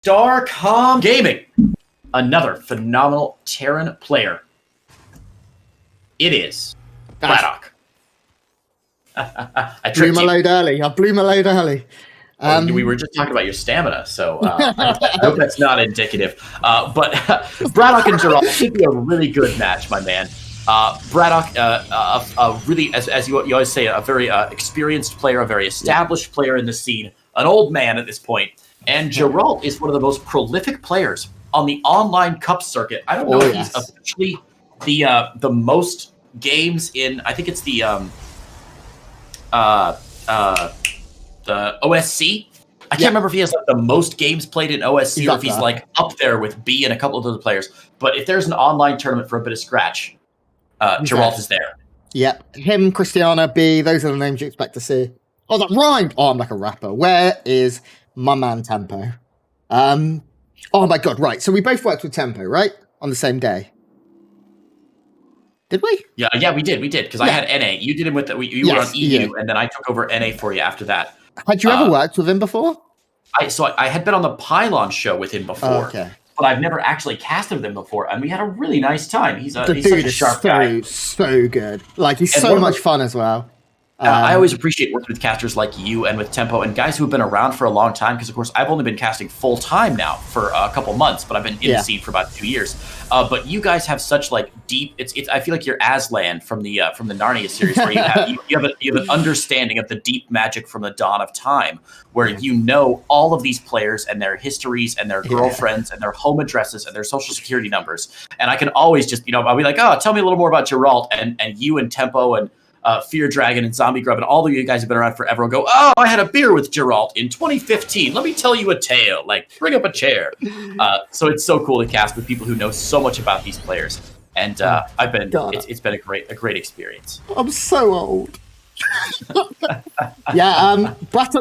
Starcom Gaming, another phenomenal Terran player. It is Braddock. I blew my load early. We were just talking about your stamina, so I hope that's not indicative. But Braddock and Gerald should be a really good match, my man. Braddock, really, as you always say, a very experienced player, a very established player in the scene, an old man at this point. And Gerald is one of the most prolific players on the online cup circuit. I don't know if he's officially the most games in. I think it's the OSC. I can't remember if he has like the most games played in OSC or if he's like up there with B and a couple of other players. But if there's an online tournament for a bit of scratch, Gerald is there. Yep. Him, Cristiano, B, those are the names you expect to see. Oh, that rhymed! Oh, I'm like a rapper. Where is my man Tempo? Oh my god, right. So we both worked with Tempo, right? On the same day. Did we? Yeah, we did, because I had NA. You did him with you were on EU, and then I took over NA for you after that. Had you ever worked with him before? I had been on the Pylon show with him before, but I've never actually casted with him before, and we had a really nice time. He's such a sharp guy. So good. Like, he's so much fun as well. I always appreciate working with casters like you and with Tempo and guys who have been around for a long time, because, of course, I've only been casting full-time now for a couple months, but I've been in the scene for about 2 years. But you guys have such, like, deep... I feel like you're Aslan from the Narnia series, where you have an understanding of the deep magic from the dawn of time, where you know all of these players and their histories and their girlfriends and their home addresses and their social security numbers. And I can always just, I'll be like, oh, tell me a little more about Gerald, and you and Tempo and Fear Dragon and Zombie Grub and all of you guys have been around forever will go, oh, I had a beer with Gerald in 2015. Let me tell you a tale. Like, bring up a chair. So it's so cool to cast with people who know so much about these players. And it's been a great experience. I'm so old. Braddock,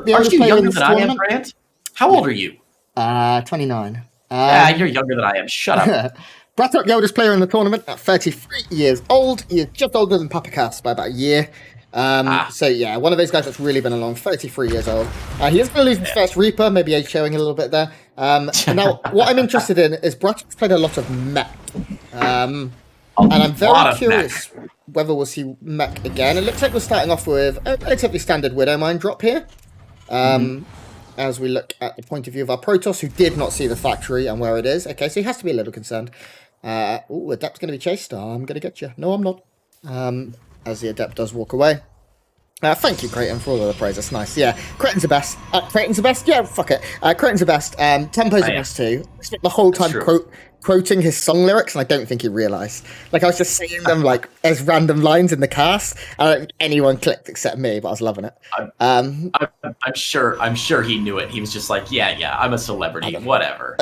the oldest player in this tournament. I am, Grant? How old are you? 29. You're younger than I am. Shut up. Braddock, the oldest player in the tournament, at 33 years old. You're just older than Papa Cass by about a year. So, yeah, one of those guys that's really been along, 33 years old. He is going to lose his first Reaper, maybe age showing a little bit there. Now, what I'm interested in is Braddock's played a lot of mech. And I'm very curious whether we'll see mech again. It looks like we're starting off with a relatively standard Widowmine drop here. As we look at the point of view of our Protoss, who did not see the factory and where it is. Okay, so he has to be a little concerned. Adept's going to be chased. I'm going to get you. No, I'm not. As the Adept does walk away. Thank you, Creighton, for all of the praise. That's nice. Yeah, Creighton's the best. Creighton's the best? Yeah, fuck it. Creighton's the best. Tempo's the best too. I spent the whole time quoting his song lyrics, and I don't think he realised. Like, I was just saying them like as random lines in the cast. I don't think anyone clicked except me, but I was loving it. I'm sure he knew it. He was just like, yeah, I'm a celebrity. Whatever.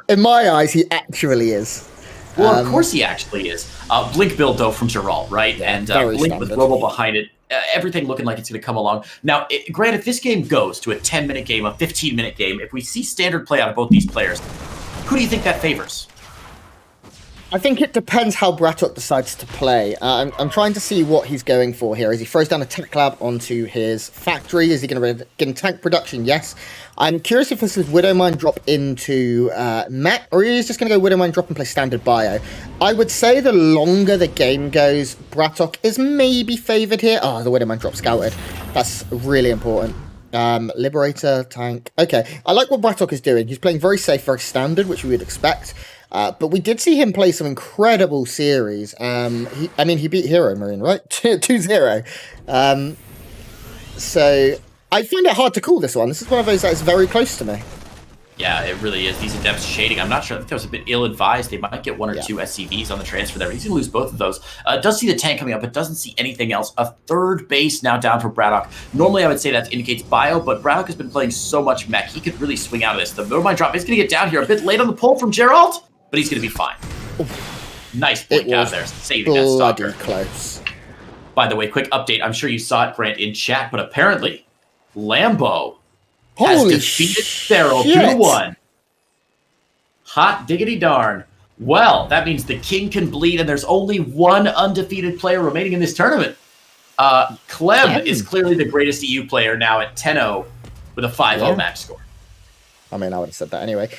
In my eyes, he actually is. Well, of course he actually is. Blink build, though, from Gerald, right? And Blink standard. With Robo behind it. Everything looking like it's going to come along. Now, Grant, if this game goes to a 10-minute game, a 15-minute game, if we see standard play out of both these players, who do you think that favors? I think it depends how Braddock decides to play. I'm trying to see what he's going for here. As he throws down a tech lab onto his factory, is he going to get in tank production? Yes. I'm curious if this is Widowmine drop into mech, or he's just going to go Widowmine drop and play standard bio. I would say the longer the game goes, Braddock is maybe favoured here. Oh, the Widowmine drop scouted. That's really important. Liberator, tank. Okay, I like what Braddock is doing. He's playing very safe, very standard, which we would expect. But we did see him play some incredible series. He beat Hero Marine, right? 2-0. So I find it hard to call this one. This is one of those that is very close to me. Yeah, it really is. These Adepts shading. I'm not sure. I think that was a bit ill-advised. They might get one or two SCVs on the transfer there. He's going to lose both of those. Does see the tank coming up, but doesn't see anything else. A third base now down for Braddock. Normally, I would say that indicates bio, but Braddock has been playing so much mech. He could really swing out of this. The Widowmine drop is going to get down here a bit late on the pull from Gerald, but he's going to be fine. Nice blink out there, saving that stalker. Close. By the way, quick update. I'm sure you saw it, Grant, in chat, but apparently Lambo has defeated Feral 2-1. Hot diggity darn. Well, that means the king can bleed, and there's only one undefeated player remaining in this tournament. Clem is clearly the greatest EU player now at 10-0 with a 5-0 match score. I mean, I would have said that anyway.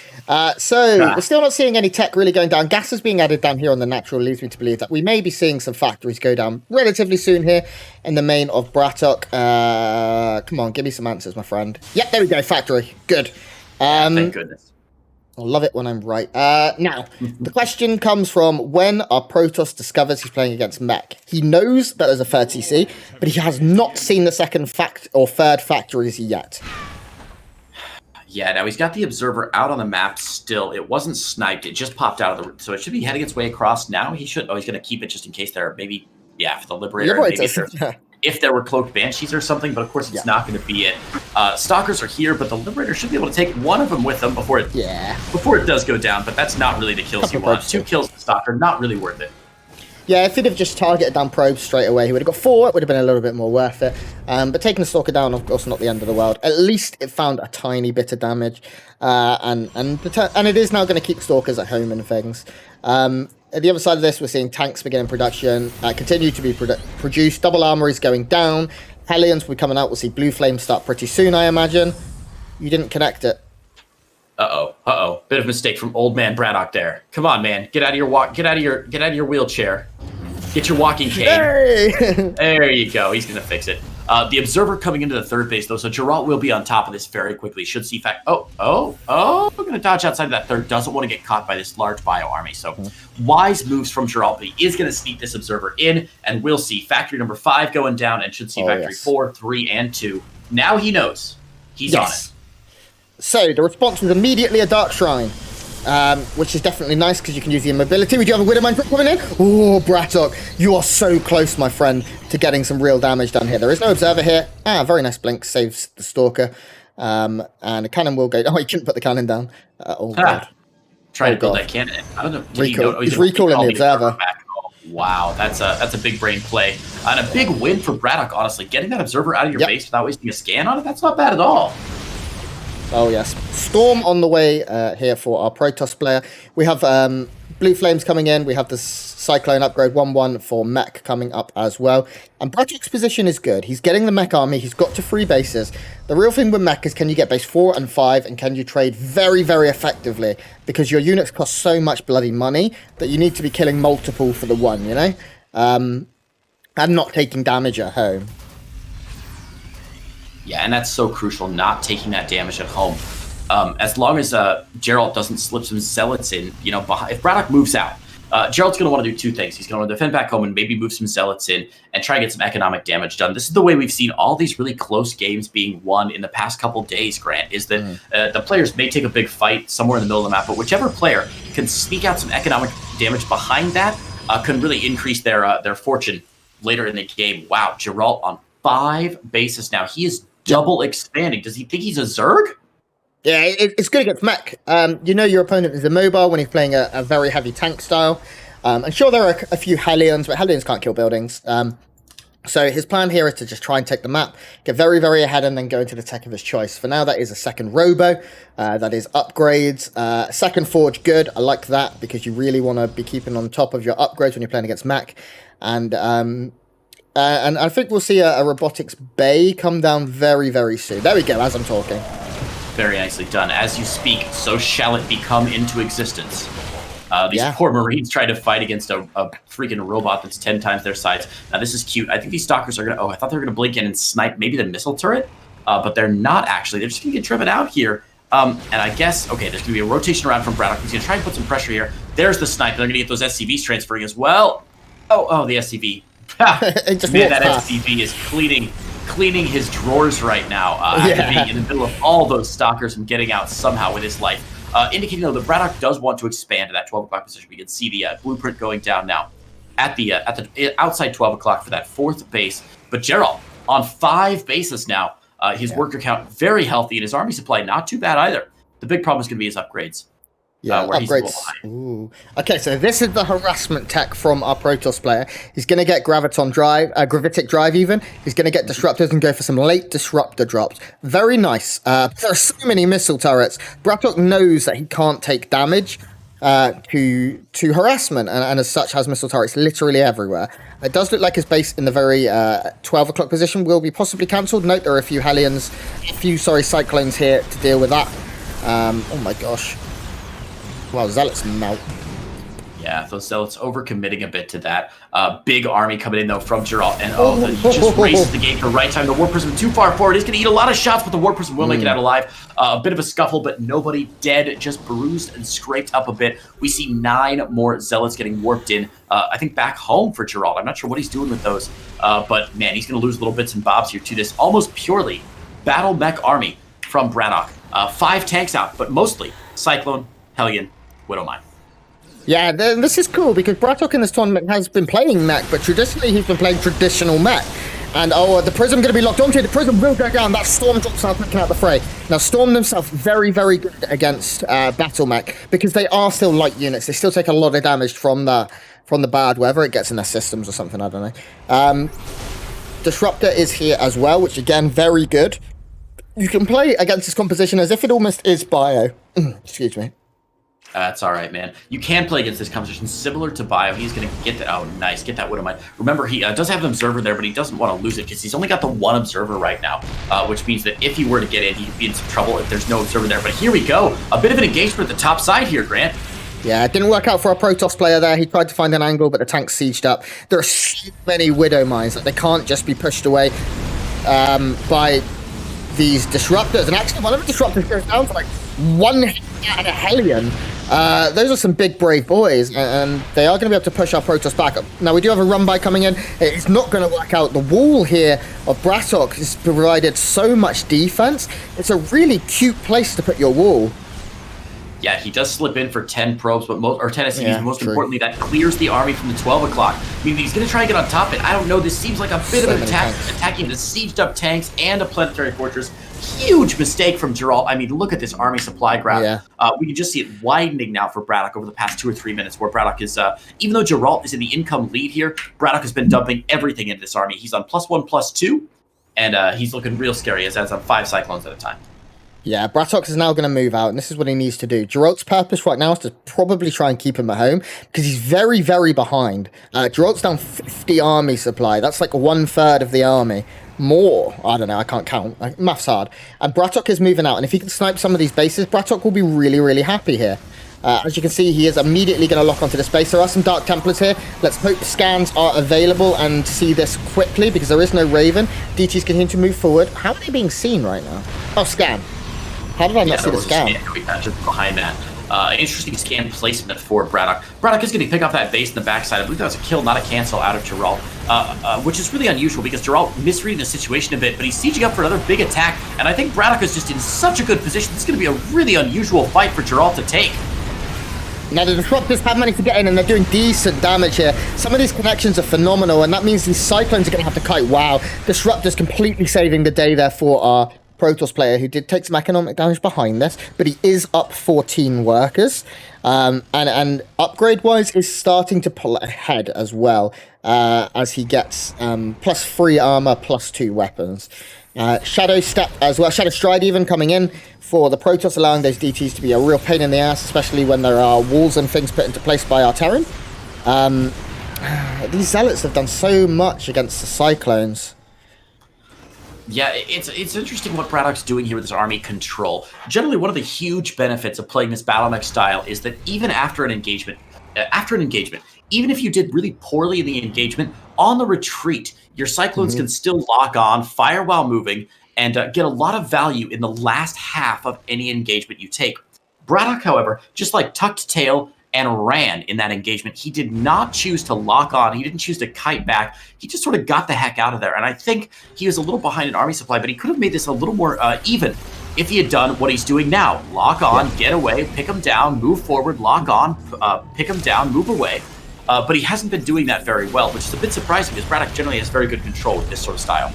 So we're still not seeing any tech really going down. Gas is being added down here on the natural, leads me to believe that we may be seeing some factories go down relatively soon here in the main of Brattok. Come on, give me some answers, my friend. Yep, there we go, factory. Good. Thank goodness. I love it when I'm right. Now, the question comes from when our Protoss discovers he's playing against Mech. He knows that there's a third CC, but he has not seen the second or third factories yet. Yeah, now he's got the observer out on the map still. It wasn't sniped. It just popped out of the... So it should be heading its way across now. He should... Oh, he's going to keep it just in case there are maybe... Yeah, for the Liberator. Maybe if there were cloaked Banshees or something, but of course it's not going to be it. Stalkers are here, but the Liberator should be able to take one of them with them before it does go down, but that's not really the kills you want. 2 kills the Stalker, not really worth it. Yeah, if he'd have just targeted down probes straight away, he would have got 4. It would have been a little bit more worth it. But taking the Stalker down, of course, not the end of the world. At least it found a tiny bit of damage. And it is now going to keep Stalkers at home and things. At the other side of this, we're seeing tanks beginning production, continue to be produced. Double armories going down. Hellions will be coming out. We'll see Blue Flame start pretty soon, I imagine. You didn't connect it. Uh-oh. Bit of mistake from old man Braddock there. Come on, man. Get out of your wheelchair. Get your walking cane. Hey! There you go. He's going to fix it. The observer coming into the third base, though, so Gerald will be on top of this very quickly. Should see going to dodge outside of that third. Doesn't want to get caught by this large bio army. So wise moves from Gerald, but he is going to sneak this observer in, and we'll see factory number 5 going down, and should see factory 4, 3, and 2. Now he knows. He's on it. So the response was immediately a Dark Shrine, which is definitely nice because you can use the immobility. We do have a Widowmine coming in. Oh, Brattok, you are so close, my friend, to getting some real damage done here. There is no observer here. Very nice blink, saves the Stalker. And the cannon will go... Oh, he couldn't put the cannon down. God. Try to build that cannon. I don't know. He's recalling the observer. Wow, that's a big brain play. And a big win for Brattok, honestly. Getting that observer out of your base without wasting a scan on it, that's not bad at all. Oh, yes. Storm on the way here for our Protoss player. We have Blue Flames coming in. We have the Cyclone upgrade 1-1 for Mech coming up as well. And Brattok's position is good. He's getting the Mech army. He's got to 3 bases. The real thing with Mech is can you get base 4 and 5 and can you trade very, very effectively? Because your units cost so much bloody money that you need to be killing multiple for the 1, you know? And not taking damage at home. Yeah, and that's so crucial, not taking that damage at home. As long as Gerald doesn't slip some Zealots in, you know, if Braddock moves out, Gerald's going to want to do 2 things. He's going to defend back home and maybe move some Zealots in and try and get some economic damage done. This is the way we've seen all these really close games being won in the past couple days, Grant, is that the players may take a big fight somewhere in the middle of the map, but whichever player can sneak out some economic damage behind that can really increase their fortune later in the game. Wow, Gerald on 5 bases now. He is double expanding. Does he think he's a Zerg? Yeah, it's good against Mech. You know your opponent is immobile when he's playing a very heavy tank style. And sure, there are a few Hellions, but Hellions can't kill buildings. So his plan here is to just try and take the map, get very, very ahead, and then go into the tech of his choice. For now, that is a second Robo. That is upgrades. Second Forge, good. I like that because you really want to be keeping on top of your upgrades when you're playing against Mech. And I think we'll see a Robotics Bay come down very, very soon. There we go, as I'm talking. Very nicely done. As you speak, so shall it become into existence. These poor Marines try to fight against a freaking robot that's 10 times their size. Now, this is cute. I think these Stalkers are going to... Oh, I thought they were going to blink in and snipe maybe the missile turret, but they're not actually. They're just going to get driven out here. And I guess, okay, there's going to be a rotation around from Braddock. He's going to try and put some pressure here. There's the snipe. They're going to get those SCVs transferring as well. Oh, the SCV. Man, that SCV is cleaning his drawers right now after being in the middle of all those Stalkers and getting out somehow with his life. Indicating, though, that Braddock does want to expand to that 12 o'clock position. We can see the blueprint going down now at the outside 12 o'clock for that 4th base. But Gerald on 5 bases now. His worker count very healthy and his army supply not too bad either. The big problem is going to be his upgrades. Upgrades. Ooh. Okay, so this is the harassment tech from our Protoss player. He's going to get Gravitic Drive even. He's going to get Disruptors and go for some late Disruptor drops. Very nice. There are so many missile turrets. Brattok knows that he can't take damage to harassment, and as such has missile turrets literally everywhere. It does look like his base in the very 12 o'clock position will be possibly cancelled. Note there are a few Hellions, Cyclones here to deal with that. Oh my gosh. Wow, Zealots melt. Yeah, those Zealots overcommitting a bit to that. Big army coming in, though, from Gerald. And, he just races the gate for right time. The War Prism too far forward. He's going to eat a lot of shots, but the War Prism will make it out alive. A bit of a scuffle, but nobody dead, just bruised and scraped up a bit. We see 9 more Zealots getting warped in, I think, back home for Gerald. I'm not sure what he's doing with those. But, man, he's going to lose little bits and bobs here to this almost purely battle mech army from Braddock. 5 tanks out, but mostly Cyclone, Hellion, Widowmine. Yeah, this is cool because Braddock in this tournament has been playing mech, but traditionally he's been playing traditional mech. And the Prism going to be locked onto. The Prism will go down. That Storm drops out, picking out the fray. Now, Storm themselves very, very good against battle mech because they are still light units. They still take a lot of damage from the bad, whether it gets in their systems or something. I don't know. Disruptor is here as well, which again very good. You can play against this composition as if it almost is bio. Excuse me. That's all right, man. You can play against this composition similar to Bio. He's going to get that. Oh, nice. Get that Widowmine. Remember, he does have an Observer there, but he doesn't want to lose it because he's only got the 1 Observer right now, which means that if he were to get in, he'd be in some trouble if there's no Observer there. But here we go. A bit of an engagement at the top side here, Grant. Yeah, it didn't work out for a Protoss player there. He tried to find an angle, but the tank's sieged up. There are so many Widowmines that they can't just be pushed away by these Disruptors. And actually, one of the Disruptors goes down for like 1 hit and a Hellion. Those are some big, brave boys, and they are going to be able to push our Protoss back. Now, we do have a run-by coming in. It's not going to work out. The wall here of Braddock has provided so much defense. It's a really cute place to put your wall. Yeah, he does slip in for 10 probes, but 10 SCVs, but most importantly, that clears the army from the 12 o'clock. I mean, he's going to try and get on top of it. I don't know. This seems like a bit of an attack, attacking the sieged up tanks and a planetary fortress. Huge mistake from Gerald. I mean, look at this army supply graph. Yeah. We can just see it widening now for Braddock over the past 2 or 3 minutes, where Braddock is, even though Gerald is in the income lead here, Braddock has been dumping everything into this army. He's on +1, +2, and he's looking real scary as that's on 5 Cyclones at a time. Yeah, Braddock is now going to move out, and this is what he needs to do. Gerald's purpose right now is to probably try and keep him at home, because he's very, very behind. Gerald's down 50 army supply. That's like 1/3 of the army. More. I don't know, I can't count. Math's hard. And Braddock is moving out, and if he can snipe some of these bases, Braddock will be really, really happy here. As you can see, he is immediately going to lock onto the space. There are some Dark Templars here. Let's hope scans are available and see this quickly, because there is no Raven. DTs continue to move forward. How are they being seen right now? Oh, scan. How did I not see the scan? Just behind that. Interesting scan placement for Braddock. Braddock is going to pick off that base in the backside. I believe that was a kill, not a cancel out of Gerald, which is really unusual because Gerald misreading the situation a bit, but he's sieging up for another big attack, and I think Braddock is just in such a good position. This is going to be a really unusual fight for Gerald to take. Now, the Disruptors have managed to get in, and they're doing decent damage here. Some of these connections are phenomenal, and that means these Cyclones are going to have to kite. Wow. Disruptors completely saving the day there for our Protoss player, who did take some economic damage behind this, but he is up 14 workers, and upgrade-wise is starting to pull ahead as well, as he gets +3 armor, +2 weapons. Shadow Step as well, Shadow Stride even coming in for the Protoss, allowing those DTs to be a real pain in the ass, especially when there are walls and things put into place by our Terran. These Zealots have done so much against the Cyclones. Yeah, it's interesting what Braddock's doing here with his army control. Generally, one of the huge benefits of playing this battle mech style is that even after an engagement, even if you did really poorly in the engagement, on the retreat, your Cyclones can still lock on, fire while moving, and get a lot of value in the last half of any engagement you take. Braddock, however, just like tucked tail and ran in that engagement. He did not choose to lock on. He didn't choose to kite back. He just sort of got the heck out of there. And I think he was a little behind in army supply, but he could have made this a little more even if he had done what he's doing now. Lock on, get away, pick him down, move forward, lock on, pick him down, move away. But he hasn't been doing that very well, which is a bit surprising because Braddock generally has very good control with this sort of style.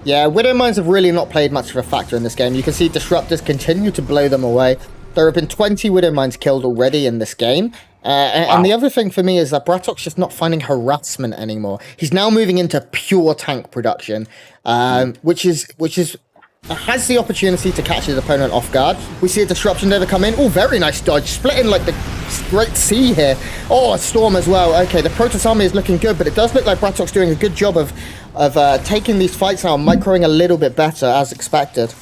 Yeah, Widowmines have really not played much of a factor in this game. You can see Disruptors continue to blow them away. There have been 20 Widowmines killed already in this game. And the other thing for me is that Braddock's just not finding harassment anymore. He's now moving into pure tank production, which has the opportunity to catch his opponent off guard. We see a Disruption never come in. Oh, very nice dodge. Splitting like the Great Sea here. Oh, a Storm as well. Okay, the Protoss army is looking good, but it does look like Braddock's doing a good job of taking these fights now and microing a little bit better, as expected.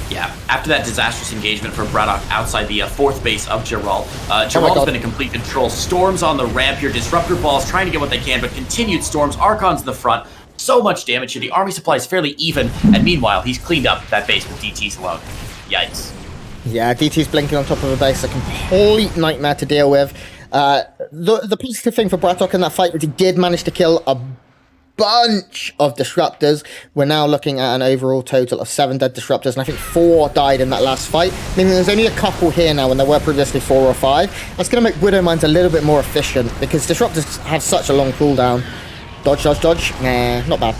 Yeah, after that disastrous engagement from Braddock outside the fourth base of Gerald, Gerald's been in complete control. Storms on the ramp here, Disruptor Balls trying to get what they can, but continued storms, Archons in the front. So much damage here. The army supply is fairly even, and meanwhile, he's cleaned up that base with DTs alone. Yikes. Yeah, DT's blinking on top of a base, a complete nightmare to deal with. The positive thing for Braddock in that fight was he did manage to kill a bunch of disruptors. We're now looking at an overall total of 7 dead disruptors, and I think 4 died in that last fight, meaning there's only a couple here now when there were previously 4 or 5. That's going to make Widow Mines a little bit more efficient because disruptors have such a long cooldown. Dodge, dodge, dodge. Nah, not bad.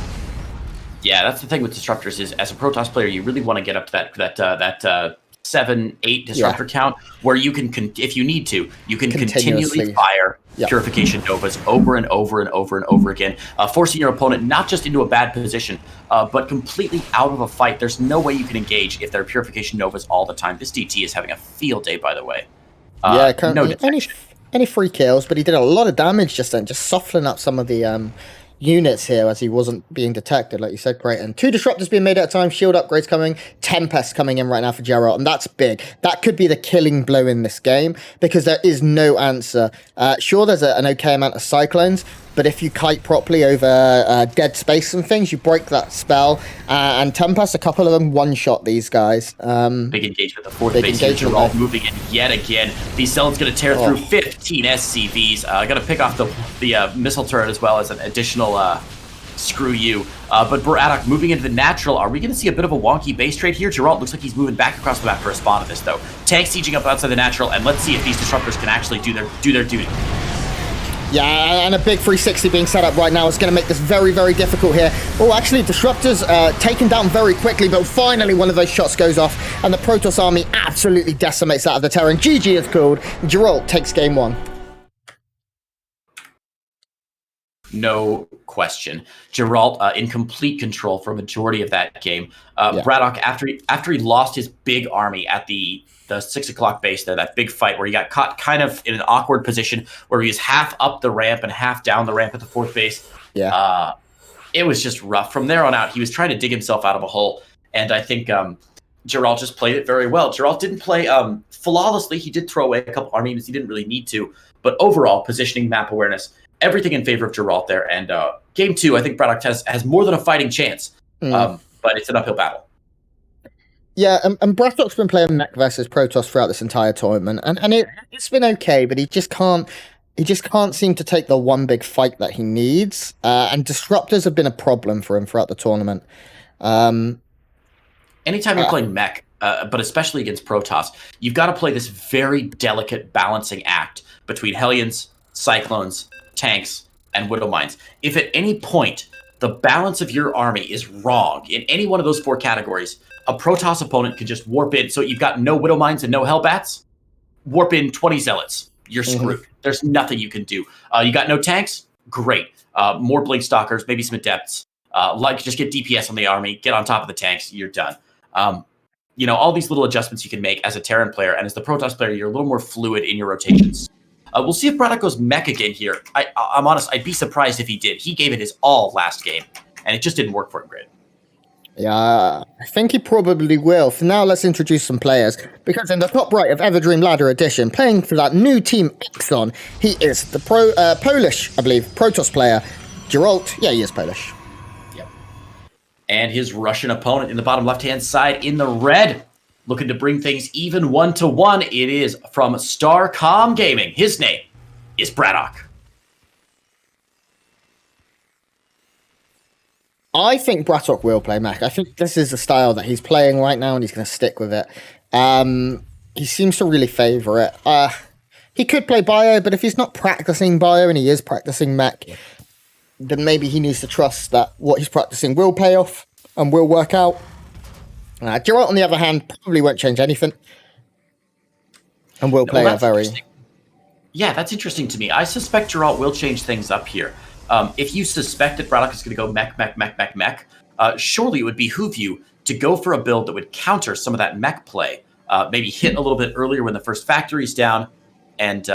Yeah, that's the thing with disruptors is, as a Protoss player, you really want to get up to that 7-8 disruptor count, where you can, if you need to, you can continually fire Purification Novas over and over and over and over again, forcing your opponent not just into a bad position, but completely out of a fight. There's no way you can engage if there are Purification Novas all the time. This DT is having a field day, by the way. No any free kills, but he did a lot of damage just then, just softening up some of the units here as he wasn't being detected, like you said. Great. And 2 disruptors being made at a time, shield upgrades coming, Tempest coming in right now for Gerald, and that's big. That could be the killing blow in this game because there is no answer. Sure, there's an okay amount of cyclones, but if you kite properly over dead space and things, you break that spell. And Tempest, a couple of them one-shot these guys. Big engagement. The fourth base here, Gerald moving in yet again. These Zealots going to tear through 15 SCVs. Going to pick off the missile turret as well as an additional screw you. But Braddock moving into the natural. Are we going to see a bit of a wonky base trade here? Gerald looks like he's moving back across the map for a spawn of this, though. Tank sieging up outside the natural, and let's see if these disruptors can actually do their duty. Yeah, and a big 360 being set up right now is going to make this very, very difficult here. Oh, actually, Disruptors taken down very quickly, but finally one of those shots goes off, and the Protoss army absolutely decimates out of the Terran. GG is called. Gerald takes game 1. No question. Gerald in complete control for a majority of that game. Braddock, after he lost his big army at the 6 o'clock base there, that big fight where he got caught kind of in an awkward position where he was half up the ramp and half down the ramp at the 4th base. It was just rough. From there on out, he was trying to dig himself out of a hole, and I think Gerald just played it very well. Gerald didn't play flawlessly. He did throw away a couple army units he didn't really need to, but overall, positioning, map awareness, everything in favor of Gerald there. And game 2, I think Braddock has more than a fighting chance, but it's an uphill battle. Yeah, and Braddock's been playing mech versus Protoss throughout this entire tournament, and it's been okay, but he just can't seem to take the one big fight that he needs. And disruptors have been a problem for him throughout the tournament. Anytime you're playing mech, but especially against Protoss, you've got to play this very delicate balancing act between Hellions, Cyclones, tanks, and Widow Mines. If at any point the balance of your army is wrong in any one of those 4 categories, a Protoss opponent can just warp in. So you've got no Widow Mines and no Hellbats. Warp in 20 Zealots. You're screwed. There's nothing you can do. You got no tanks? Great. More Blink Stalkers, maybe some Adepts. Just get DPS on the army, get on top of the tanks, you're done. All these little adjustments you can make as a Terran player, and as the Protoss player, you're a little more fluid in your rotations. We'll see if Braddock goes mech again here. I'm honest, I'd be surprised if he did. He gave it his all last game, and it just didn't work for him great. Yeah, I think he probably will. For now, let's introduce some players. Because in the top right of Everdream Ladder Edition, playing for that new team Exxon, he is the Polish, I believe, Protoss player, Gerald. Yeah, he is Polish. Yep. And his Russian opponent in the bottom left-hand side in the red, looking to bring things even 1-1. It is from Starcom Gaming. His name is Braddock. I think Braddock will play mech. I think this is the style that he's playing right now, and he's going to stick with it. He seems to really favour it. He could play bio, but if he's not practicing bio and he is practicing mech, then maybe he needs to trust that what he's practicing will pay off and will work out. Gerald, on the other hand, probably won't change anything and will play a very... Yeah, that's interesting to me. I suspect Gerald will change things up here. If you suspect that Braddock is going to go mech, surely it would behoove you to go for a build that would counter some of that mech play. Maybe hit a little bit earlier when the first factory's down, and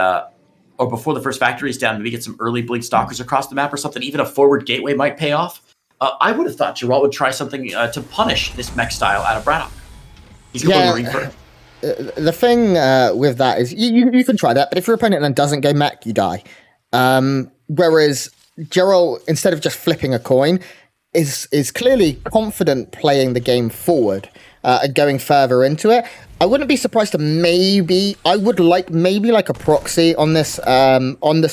or before the first factory's down, maybe get some early Blink Stalkers across the map or something. Even a forward gateway might pay off. I would have thought Gerald would try something to punish this mech style out of Braddock. He's going Marine first. The thing with that is you can try that, but if your opponent then doesn't go mech, you die. Whereas Gerald, instead of just flipping a coin, is clearly confident playing the game forward and going further into it. I wouldn't be surprised to I would like a proxy on this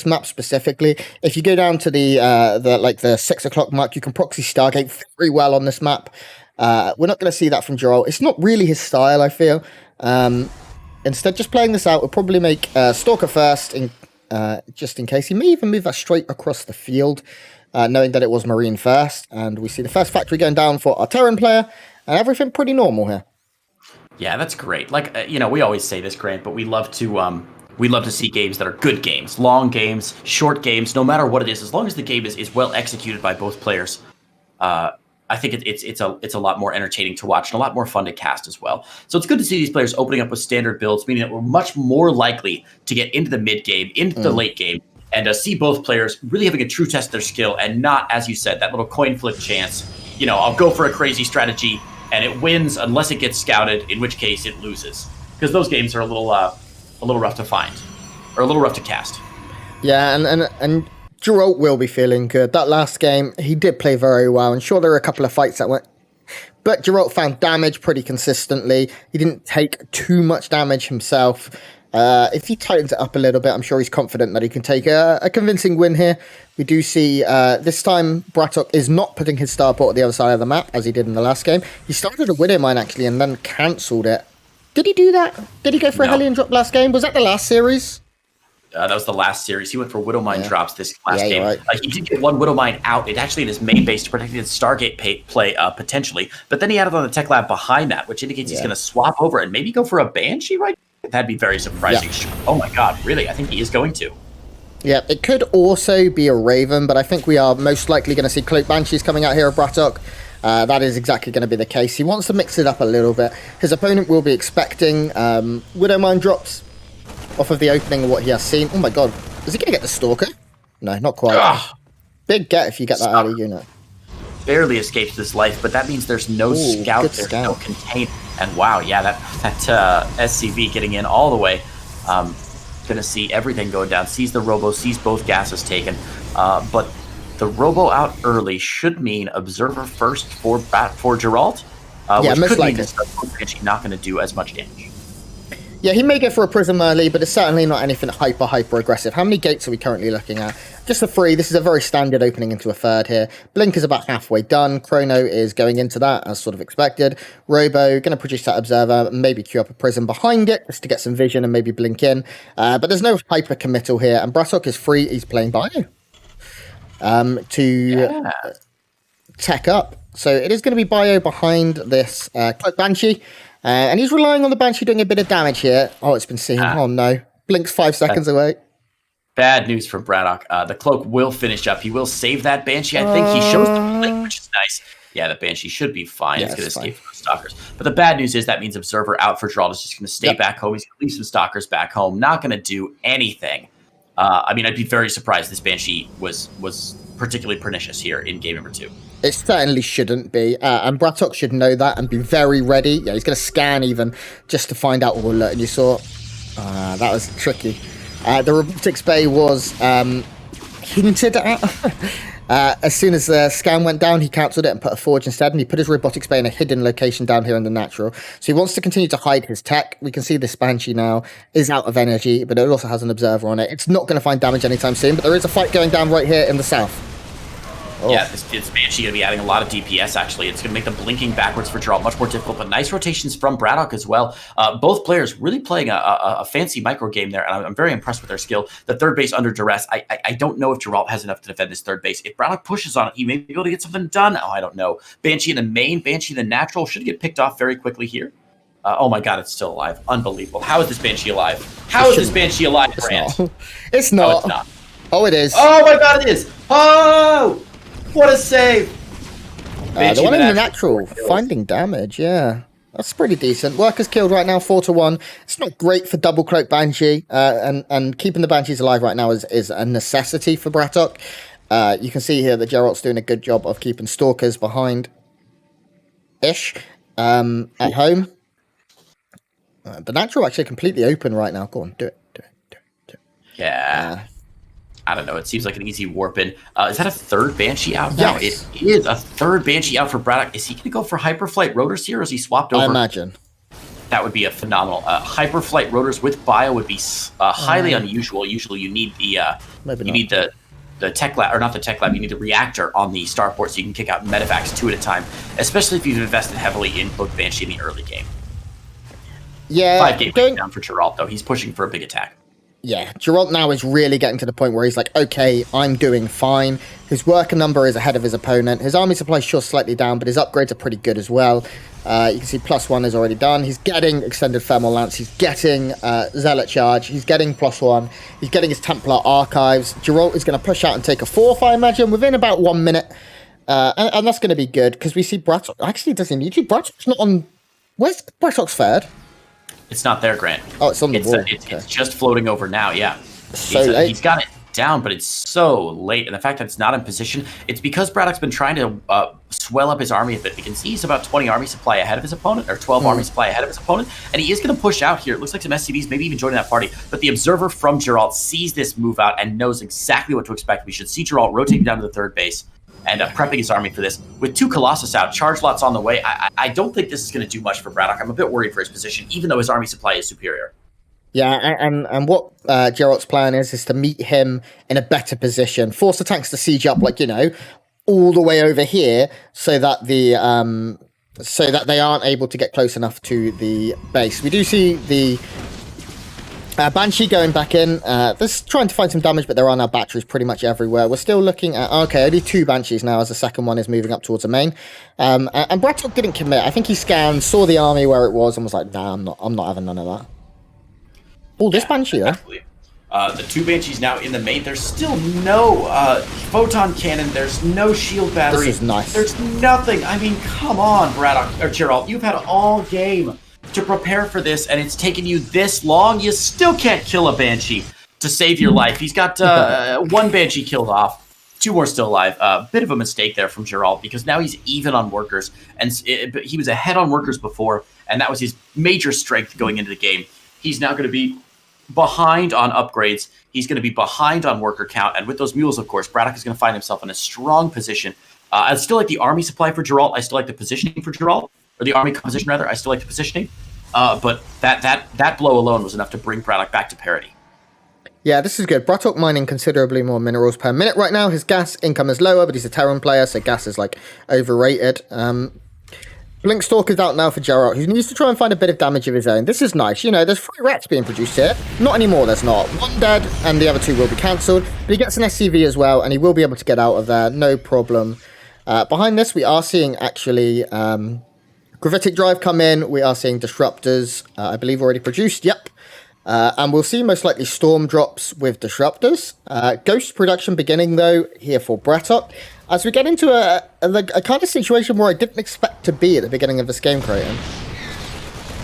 map specifically. If you go down to the 6 o'clock mark, you can proxy Stargate very well on this map. We're not going to see that from Gerald. It's not really his style, I feel. Instead, just playing this out, we'll probably make Stalker first, just in case. He may even move that straight across the field, knowing that it was Marine first. And we see the first factory going down for our Terran player, and everything pretty normal here. Yeah, that's great. Like, we always say this, Grant, but we love to see games that are good games, long games, short games, no matter what it is, as long as the game is well executed by both players. I think it's a lot more entertaining to watch and a lot more fun to cast as well. So it's good to see these players opening up with standard builds, meaning that we're much more likely to get into the mid game, into the late game, and see both players really having a true test of their skill and not, as you said, that little coin flip chance. I'll go for a crazy strategy and it wins unless it gets scouted, in which case it loses. Because those games are a little rough to find, or a little rough to cast. Yeah, and Gerald will be feeling good. That last game, he did play very well, and sure, there were a couple of fights that went, but Gerald found damage pretty consistently. He didn't take too much damage himself. If he tightens it up a little bit, I'm sure he's confident that he can take a convincing win here. We do see this time Brattok is not putting his starport at the other side of the map, as he did in the last game. He started a Widow Mine, actually, and then cancelled it. Did he do that? Did he go for a Hellion drop last game? Was that the last series? That was the last series. He went for Widow Mine drops this last game. Right. He did get one Widow Mine out. It actually in his main base to protect his Stargate play potentially. But then he added on the Tech Lab behind that, which indicates he's going to swap over and maybe go for a Banshee, right? That'd be very surprising. Yeah. Oh my God, really? I think he is going to. Yeah, it could also be a Raven, but I think we are most likely going to see Cloak Banshees coming out here of Brattok. That is exactly going to be the case. He wants to mix it up a little bit. His opponent will be expecting Widow Mine drops off of the opening of what he has seen. Oh my God, is he going to get the Stalker? No, not quite. Ugh. Big get if you get that out of unit. Barely escapes this life, but that means there's no scout, there's no contain. And wow, yeah, that SCV getting in all the way. Gonna see everything going down. Sees the Robo, sees both gases taken. But the Robo out early should mean Observer first for Gerald. Yeah, which most could likely. mean that actually not going to do as much damage. Yeah, he may go for a Prism early, but it's certainly not anything hyper aggressive. How many gates are we currently looking at? Just a 3. This is a very standard opening into a third here. Blink is about halfway done. Chrono is going into that, as sort of expected. Robo, going to produce that Observer, maybe queue up a Prism behind it, just to get some vision and maybe blink in. But there's no hyper committal here, and Brattok is free. He's playing Bio to tech up. So it is going to be Bio behind this Cloak Banshee. And he's relying on the Banshee doing a bit of damage here. Oh, it's been seen. Oh, no. Blink's 5 seconds away. Bad news for Brattok. The Cloak will finish up. He will save that Banshee. I think he shows the Blink, which is nice. Yeah, the Banshee should be fine. It's going to escape from the Stalkers. But the bad news is that means Observer out for Gerald is just going to stay back home. He's going to leave some Stalkers back home. Not going to do anything. I mean, I'd be very surprised this Banshee was particularly pernicious here in game number 2. It certainly shouldn't be. And Brattok should know that and be very ready. Yeah, he's going to scan even just to find out all alert. And you saw that was tricky. The robotics bay was hinted at. As soon as the scan went down, he cancelled it and put a forge instead. And he put his robotics bay in a hidden location down here in the natural. So he wants to continue to hide his tech. We can see this Banshee now is out of energy, but it also has an Observer on it. It's not going to find damage anytime soon, but there is a fight going down right here in the south. Oh. Yeah, this Banshee going to be adding a lot of DPS, actually. It's going to make the blinking backwards for Gerald much more difficult, but nice rotations from Brattok as well. Both players really playing a fancy micro game there, and I'm very impressed with their skill. The third base under duress, I don't know if Gerald has enough to defend this third base. If Brattok pushes on it, he may be able to get something done. Oh, I don't know. Banshee in the main, Banshee in the natural should get picked off very quickly here. Oh my God, it's still alive. Unbelievable. How is this Banshee alive? How is this Banshee alive, Grant? It's not. Oh, it's not. Oh, it is. Oh my God, it is. Oh! What a save! The one in the natural, finding damage, yeah. That's pretty decent. Workers killed right now, 4-1. It's not great for double Cloak Banshee, and keeping the Banshees alive right now is a necessity for Brattok. You can see here that Gerald's doing a good job of keeping Stalkers behind-ish at home. The natural actually completely open right now. Go on, do it. Yeah. I don't know. It seems like an easy warp in. Is that a third Banshee out now? Yes. It is a third Banshee out for Braddock. Is he going to go for Hyperflight Rotors here, or is he swapped over? I imagine. That would be a phenomenal. Hyperflight Rotors with Bio would be highly unusual. Usually you need need the tech lab, or not the tech lab, you need the reactor on the starport so you can kick out medevacs 2 at a time, especially if you've invested heavily in both Banshee in the early game. Yeah. 5 game down for Gerald, though. He's pushing for a big attack. Yeah, Gerald now is really getting to the point where he's like, okay, I'm doing fine. His worker number is ahead of his opponent. His army supply is sure slightly down, but his upgrades are pretty good as well. You can see +1 is already done. He's getting Extended Thermal Lance. He's getting Zealot Charge. He's getting +1. He's getting his Templar Archives. Gerald is going to push out and take a 4th, I imagine, within about 1 minute. And that's going to be good, because we see Brattock. Actually, doesn't need to. Brattock's not on... Where's Brattock's fared? It's not there, Grant. Oh, it's on the wall. It's just floating over now, yeah. So late. He's got it down, but it's so late. And the fact that it's not in position, it's because Braddock's been trying to swell up his army a bit. You can see he's about 20 army supply ahead of his opponent, or 12 army supply ahead of his opponent. And he is going to push out here. It looks like some SCVs maybe even joining that party. But the observer from Gerald sees this move out and knows exactly what to expect. We should see Gerald rotating down to the 3rd base and prepping his army for this. With 2 Colossus out, charge lots on the way, I don't think this is going to do much for Braddock. I'm a bit worried for his position, even though his army supply is superior. Yeah, and what Gerald's plan is to meet him in a better position, force the tanks to siege up, like, all the way over here, so that they aren't able to get close enough to the base. We do see the Banshee going back in. This trying to find some damage, but there are now batteries pretty much everywhere. We're still looking at only 2 Banshees now, as the second one is moving up towards the main. And Brattock didn't commit. I think he scanned, saw the army where it was, and was like, "Nah, I'm not having none of that." Oh, this Banshee, though. The 2 Banshees now in the main. There's still no photon cannon. There's no shield battery. This is nice. There's nothing. I mean, come on, Braddock or Gerald. You've had all game to prepare for this, and it's taken you this long. You still can't kill a Banshee to save your life. He's got 1 Banshee killed off, 2 more still alive. Bit of a mistake there from Gerald, because now he's even on workers, and he was ahead on workers before, and that was his major strength going into the game. He's now going to be behind on upgrades. He's going to be behind on worker count, and with those mules, of course, Braddock is going to find himself in a strong position. I still like the army supply for Gerald. I still like the positioning for Gerald. Or the army composition, rather. I still like the positioning. But that blow alone was enough to bring Braddock back to parity. Yeah, this is good. Brattock mining considerably more minerals per minute right now. His gas income is lower, but he's a Terran player, so gas is, overrated. Blinkstalk is out now for Gerald, who needs to try and find a bit of damage of his own. This is nice. There's 3 rats being produced here. Not anymore, there's not. 1 dead, and the other 2 will be cancelled. But he gets an SCV as well, and he will be able to get out of there. No problem. Behind this, we are seeing, actually... Gravitic Drive come in. We are seeing Disruptors, I believe, already produced. Yep. And we'll see most likely Storm Drops with Disruptors. Ghost production beginning, though, here for Brattock. As we get into a kind of situation where I didn't expect to be at the beginning of this game, Creighton.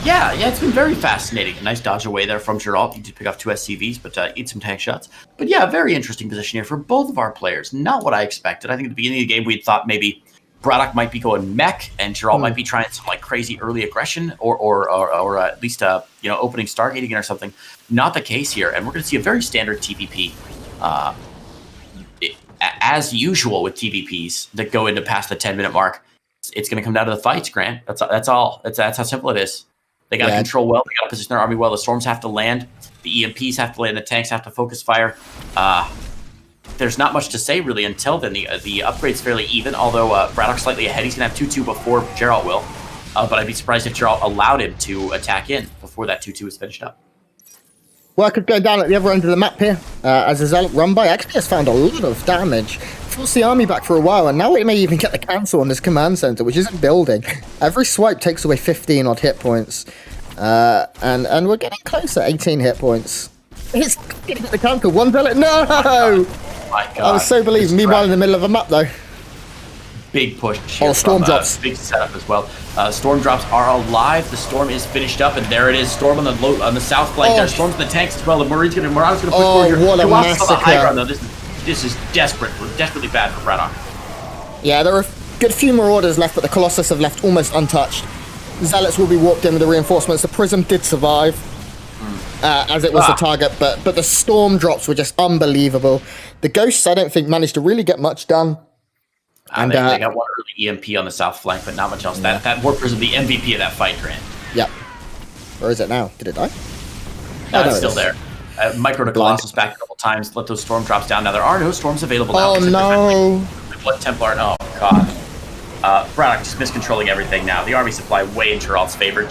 Yeah, it's been very fascinating. Nice dodge away there from Gerald. You did pick off 2 SCVs, but eat some tank shots. But yeah, very interesting position here for both of our players. Not what I expected. I think at the beginning of the game, we thought maybe Braddock might be going mech, and Gerald might be trying some crazy early aggression, or at least opening stargating or something. Not the case here, and we're going to see a very standard TVP, as usual with TVPs that go into past the 10-minute mark. It's going to come down to the fights, Grant. That's all. That's how simple it is. They got to control well. They got to position their army well. The storms have to land. The EMPs have to land. The tanks have to focus fire. There's not much to say, really, until then. The upgrade's fairly even, although Braddock's slightly ahead. He's going to have 2-2 before Gerald will. But I'd be surprised if Gerald allowed him to attack in before that 2-2 is finished up. Workers going down at the other end of the map here. As a Zealot run by, actually has found a lot of damage. Forced the army back for a while, and now it may even get the cancel on this command center, which isn't building. Every swipe takes away 15 odd hit points. And we're getting closer, 18 hit points. It's getting the counter. 1 Zealot. No! My God. I was so believed. Meanwhile, in the middle of a map, though. Big push here. Storm drops. Big setup as well. Storm drops are alive. The storm is finished up, and there it is. Storm on the south flank. There's storms on the tanks as well. The Morales going to push forward here. What a massacre. On the high ground, though. This is desperate. Desperately bad for Braddock. Yeah, there are a good few more orders left, but the Colossus have left almost untouched. Zealots will be warped in with the reinforcements. The Prism did survive, as it was the target, but the Storm drops were just unbelievable. The Ghosts, I don't think, managed to really get much done. And they got one early EMP on the south flank, but not much else. Yeah. That Warp Prism, the MVP of that fight, Grant. Yep. Where is it now? Did it die? No, it's still there. Micro to Colossus back a couple times. Let those storm drops down. Now there are no storms available now. Oh no! What Templar? Oh god. Braddock just miscontrolling everything now. The army supply way in Gerald's favor.